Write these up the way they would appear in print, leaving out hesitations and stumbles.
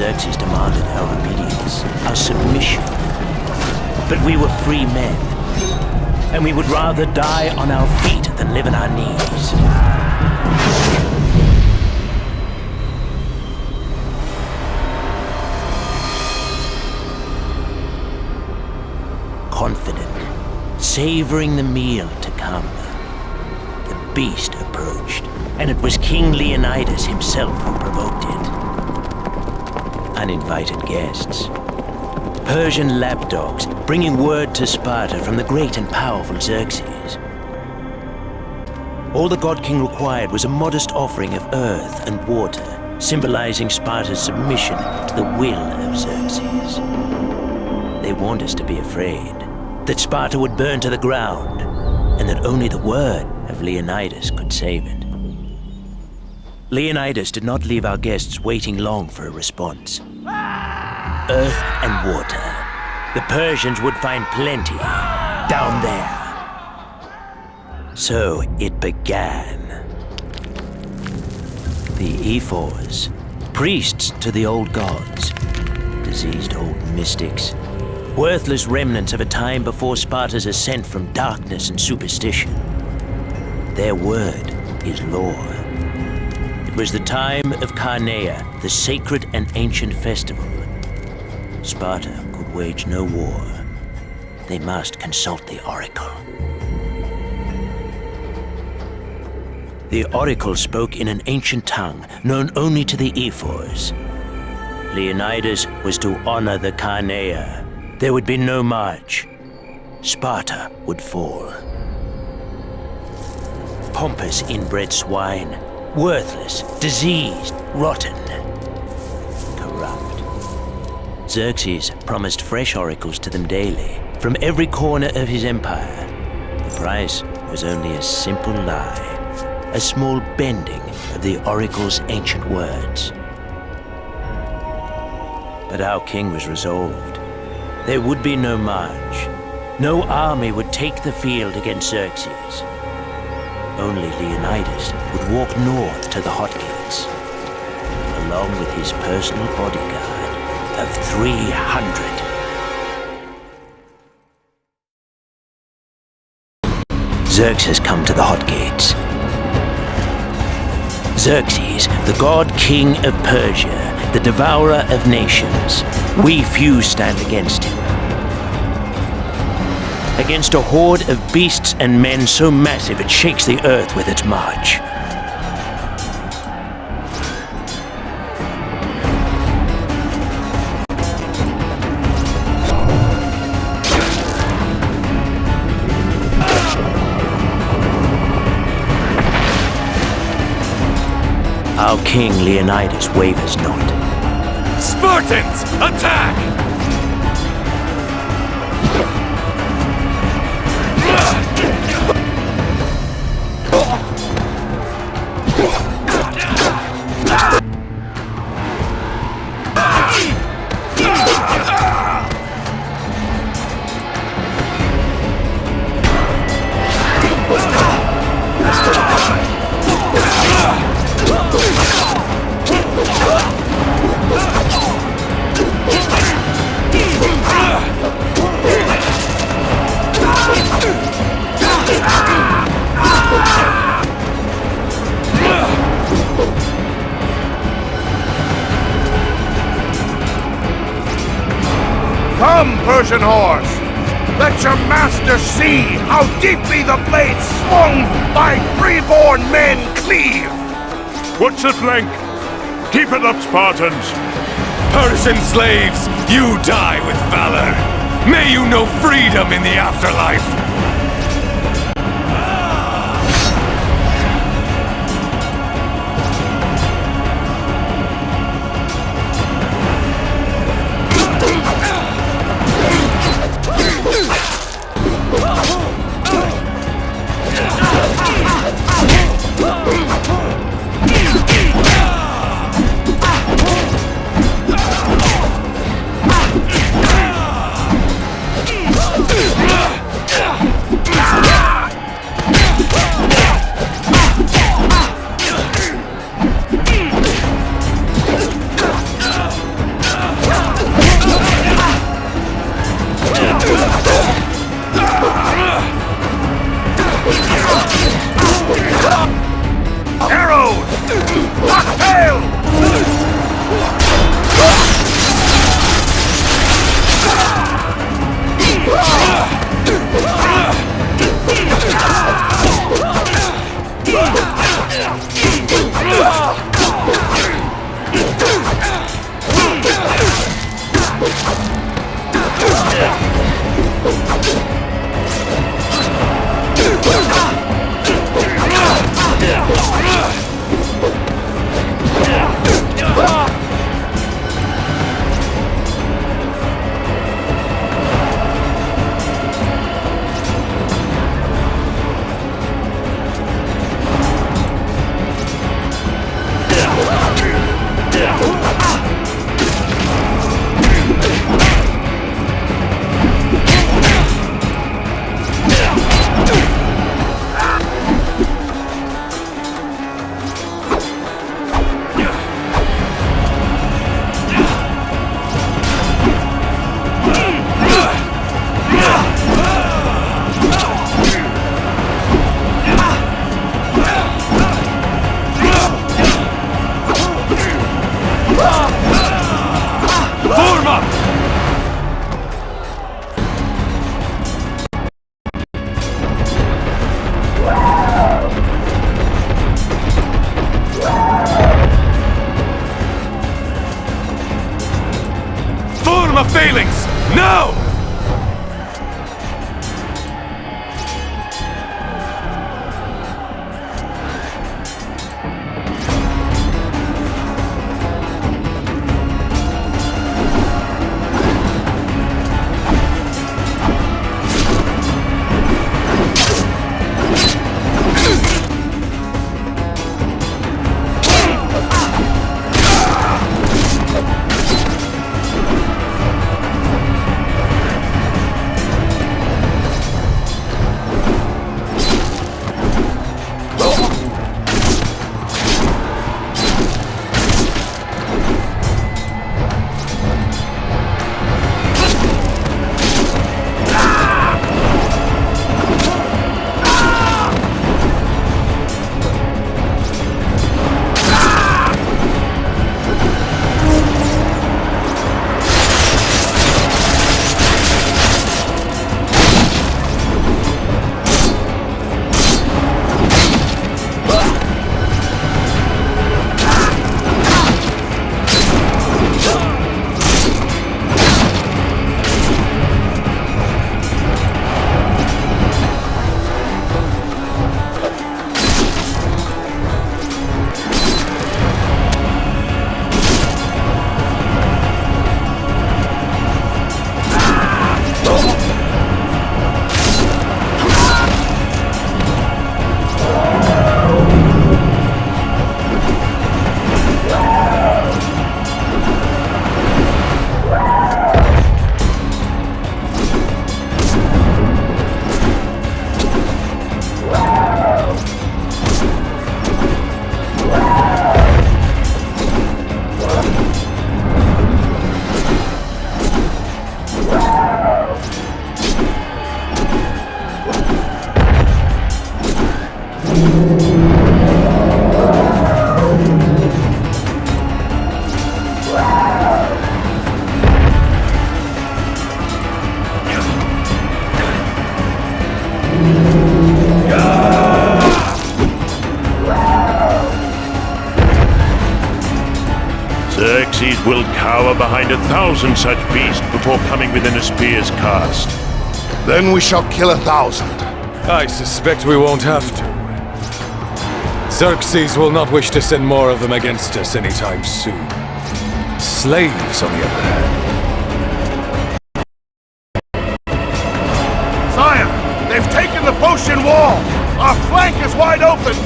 Xerxes demanded our obedience, our submission. But we were free men, and we would rather die on our feet than live on our knees. Confident, savoring the meal to come, the beast approached, and it was King Leonidas himself who provoked it. Uninvited guests. Persian lapdogs bringing word to Sparta from the great and powerful Xerxes. All the God King required was a modest offering of earth and water, symbolizing Sparta's submission to the will of Xerxes. They warned us to be afraid, that Sparta would burn to the ground, and that only the word of Leonidas could save it. Leonidas did not leave our guests waiting long for a response. Earth and water. The Persians would find plenty down there. So it began. The ephors, priests to the old gods, diseased old mystics, worthless remnants of a time before Sparta's ascent from darkness and superstition. Their word is law. It was the time of Carneia, the sacred and ancient festival. Sparta could wage no war. They must consult the oracle. The oracle spoke in an ancient tongue known only to the ephors. Leonidas was to honor the Carneia. There would be no march. Sparta would fall. Pompous inbred swine, worthless, diseased, rotten, corrupt. Xerxes promised fresh oracles to them daily, from every corner of his empire. The price was only a simple lie, a small bending of the oracle's ancient words. But our king was resolved. There would be no march. No army would take the field against Xerxes. Only Leonidas would walk north to the Hot Gates, along with his personal bodyguard of 300. Xerxes come to the Hot Gates. Xerxes, the god king of Persia, the devourer of nations. We few stand against him. Against a horde of beasts and men so massive it shakes the earth with its march. Our king Leonidas wavers not. Spartans, attack! Come, Persian horse! Let your master see how deeply the blades swung by freeborn men cleave! What's the flank? Keep it up, Spartans! Persian slaves, you die with valor! May you know freedom in the afterlife! Sigma Phalanx! Now! Xerxes will cower behind 1,000 such beasts before coming within a spear's cast. Then we shall kill 1,000. I suspect we won't have to. Xerxes will not wish to send more of them against us anytime soon. Slaves, on the other hand. Sire, they've taken the Phocian wall! Our flank is wide open!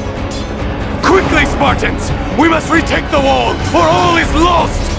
Quickly, Spartans! We must retake the wall, or all is lost!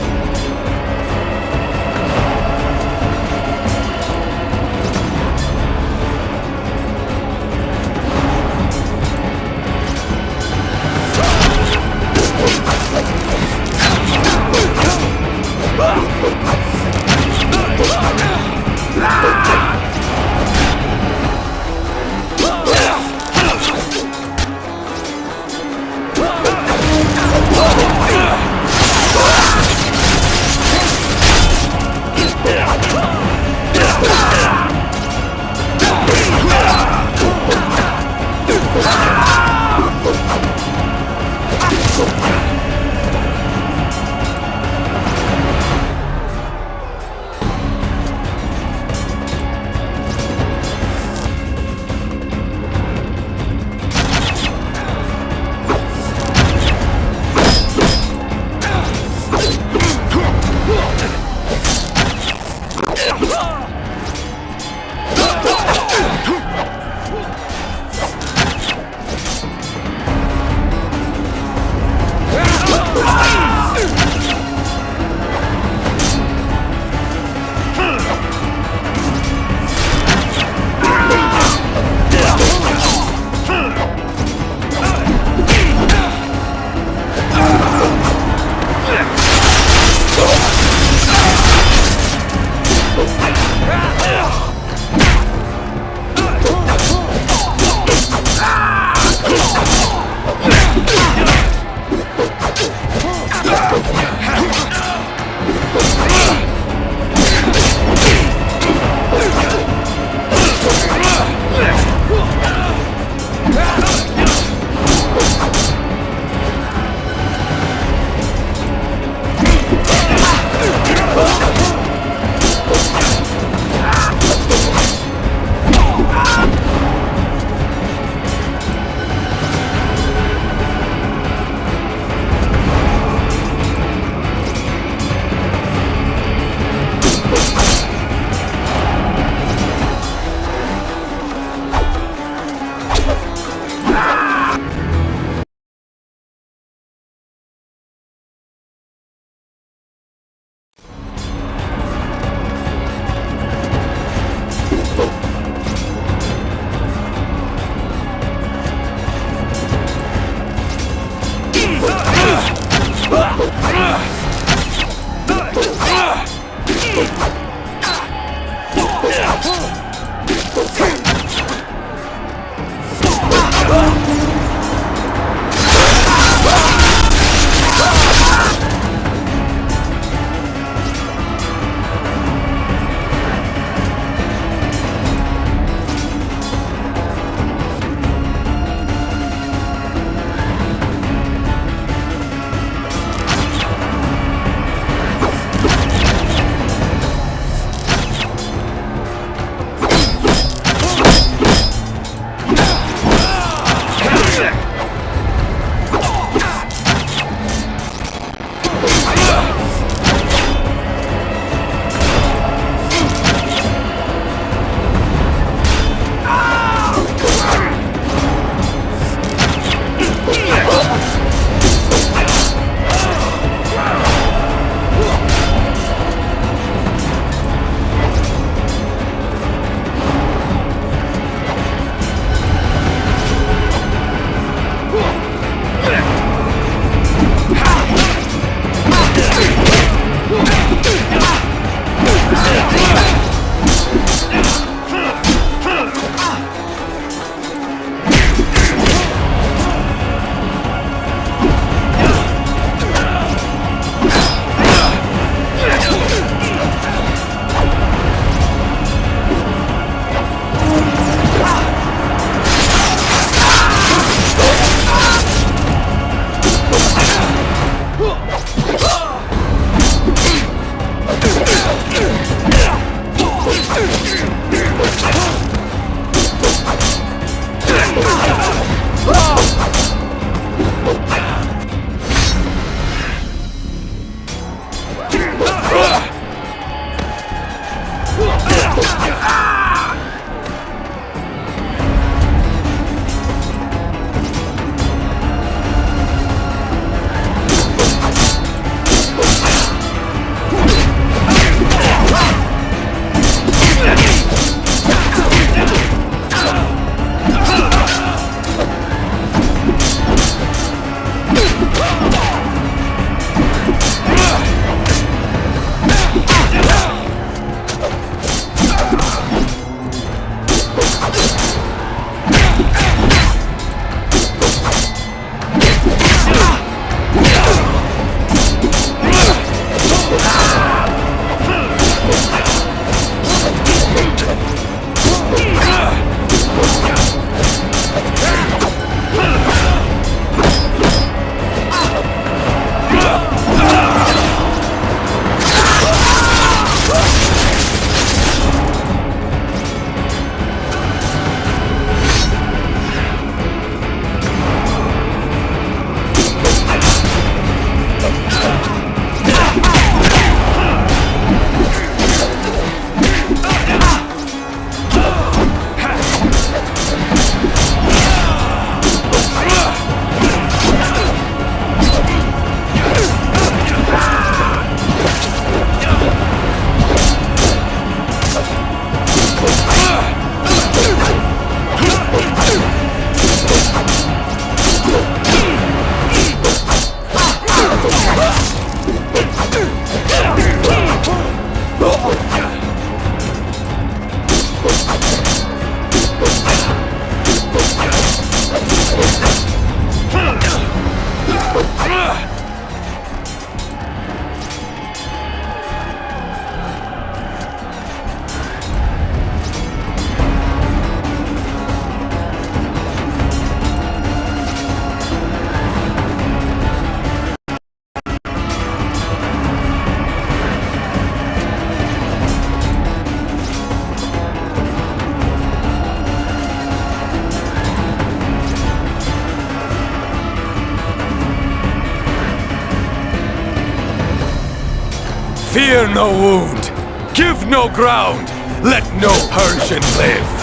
Fear no wound, give no ground, let no Persian live.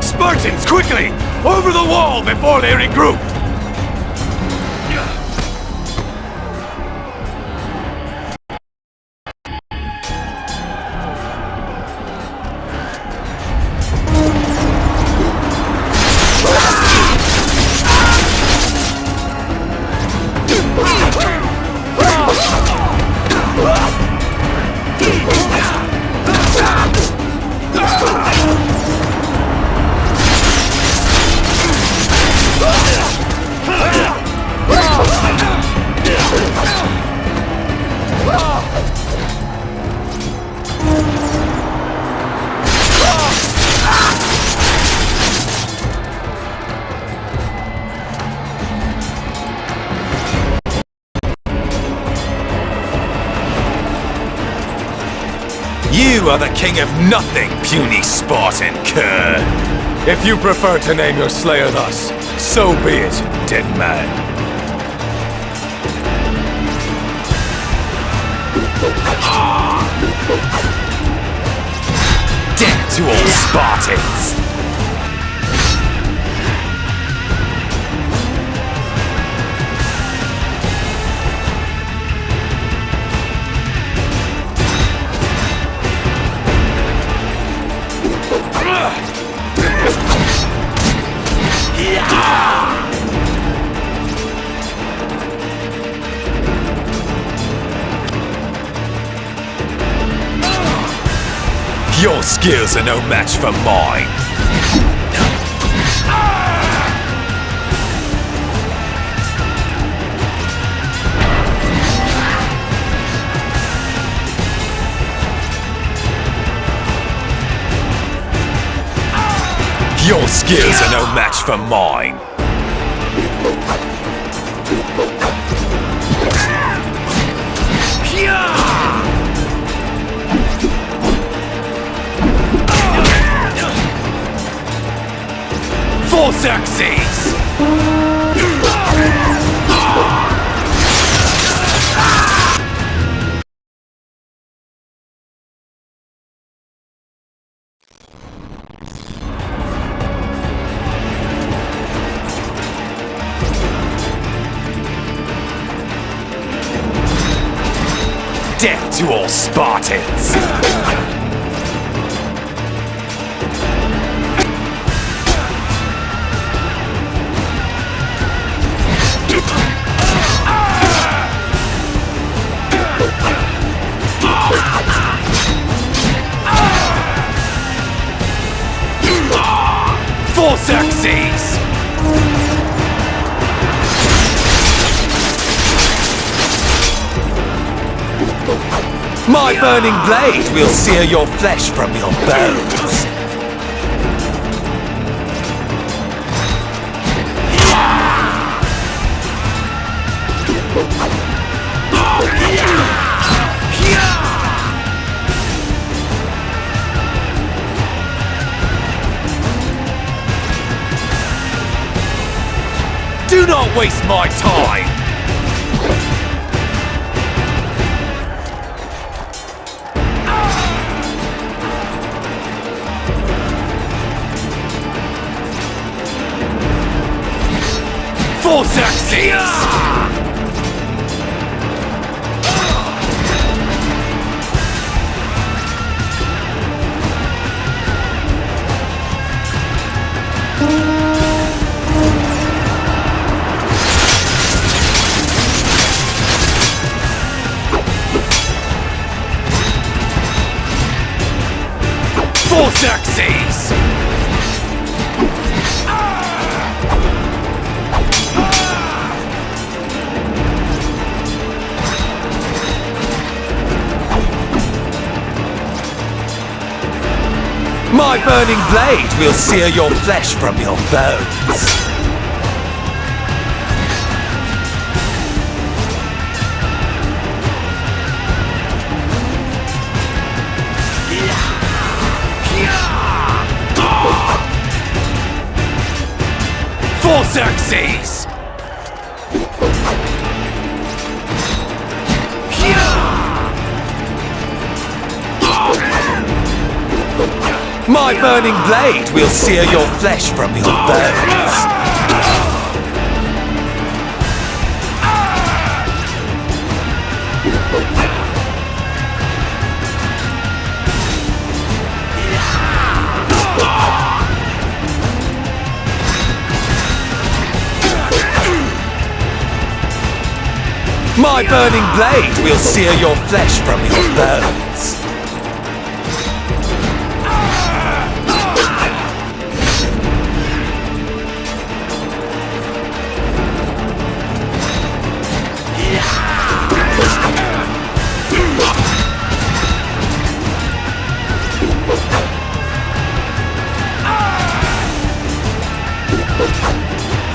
Spartans, quickly! Over the wall before they regroup! You are the king of nothing, puny Spartan cur! If you prefer to name your slayer thus, so be it, dead man. to all Spartans! Your skills are no match for mine! Your skills are no match for mine! For Xerxes! Death to all Spartans! For Xerxes! My burning blade will sear your flesh from your bones! Do not waste my time! For Xerxes! For Xerxes! My burning blade will sear your flesh from your bones! For Xerxes! My burning blade will sear your flesh from your bones! My burning blade will sear your flesh from your bones!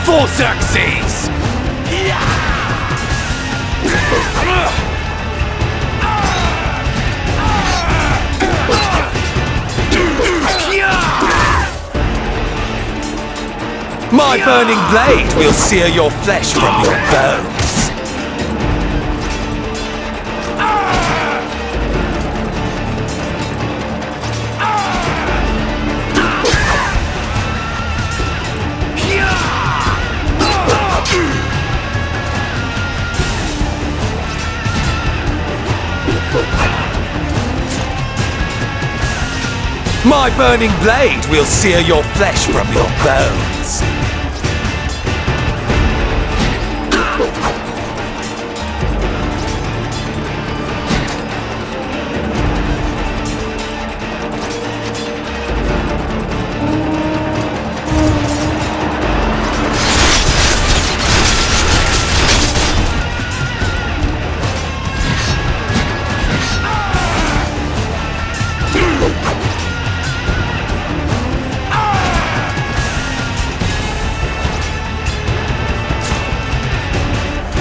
For Xerxes! My burning blade will sear your flesh from your bones! My burning blade will sear your flesh from your bones.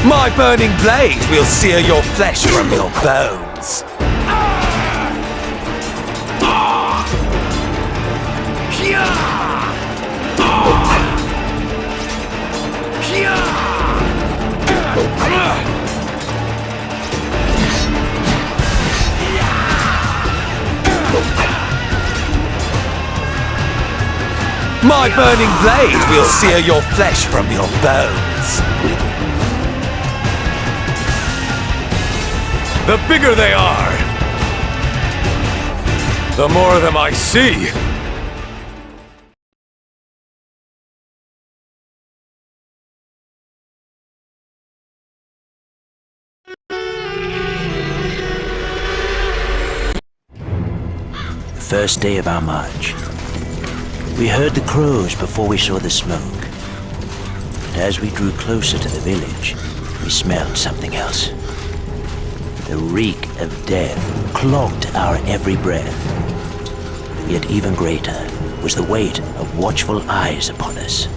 My burning blade will sear your flesh from your bones. My burning blade will sear your flesh from your bones. The bigger they are, the more of them I see. The first day of our march. We heard the crows before we saw the smoke. And as we drew closer to the village, we smelled something else. The reek of death clogged our every breath. Yet even greater was the weight of watchful eyes upon us.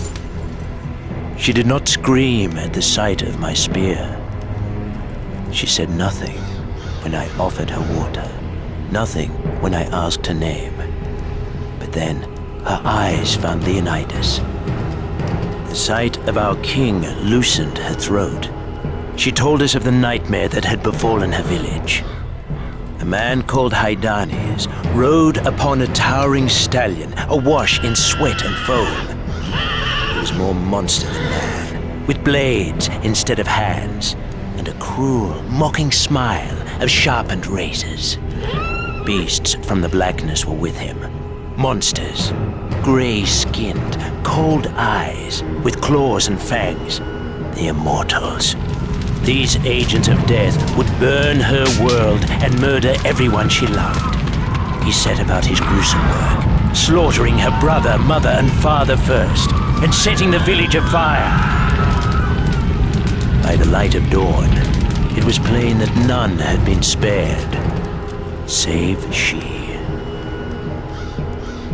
She did not scream at the sight of my spear. She said nothing when I offered her water, nothing when I asked her name. But then her eyes found Leonidas. The sight of our king loosened her throat. She told us of the nightmare that had befallen her village. A man called Hydarnes rode upon a towering stallion, awash in sweat and foam. He was more monster than man, with blades instead of hands, and a cruel, mocking smile of sharpened razors. Beasts from the blackness were with him. Monsters, gray-skinned, cold eyes, with claws and fangs. The Immortals. These agents of death would burn her world and murder everyone she loved. He set about his gruesome work, slaughtering her brother, mother, and father first, and setting the village afire. By the light of dawn, it was plain that none had been spared, save she.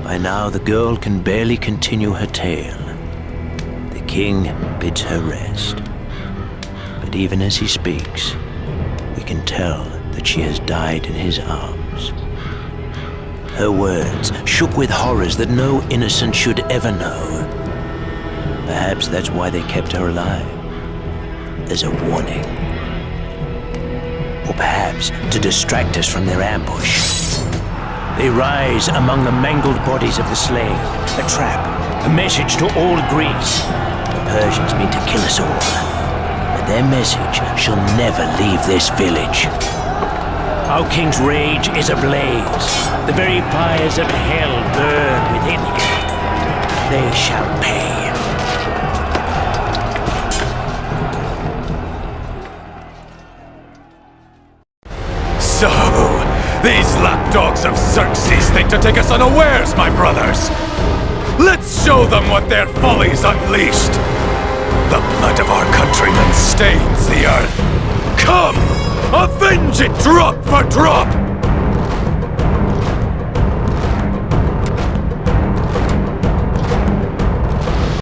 By now, the girl can barely continue her tale. The king bids her rest. But even as he speaks, we can tell that she has died in his arms. Her words shook with horrors that no innocent should ever know. Perhaps that's why they kept her alive, as a warning. Or perhaps to distract us from their ambush. They rise among the mangled bodies of the slain, a trap, a message to all Greece. The Persians mean to kill us all. Their message shall never leave this village. Our king's rage is ablaze. The very fires of hell burn within him. They shall pay. So, these lapdogs of Xerxes think to take us unawares, my brothers. Let's show them what their follies unleashed. The blood of our countrymen stains the earth. Come, avenge it drop for drop!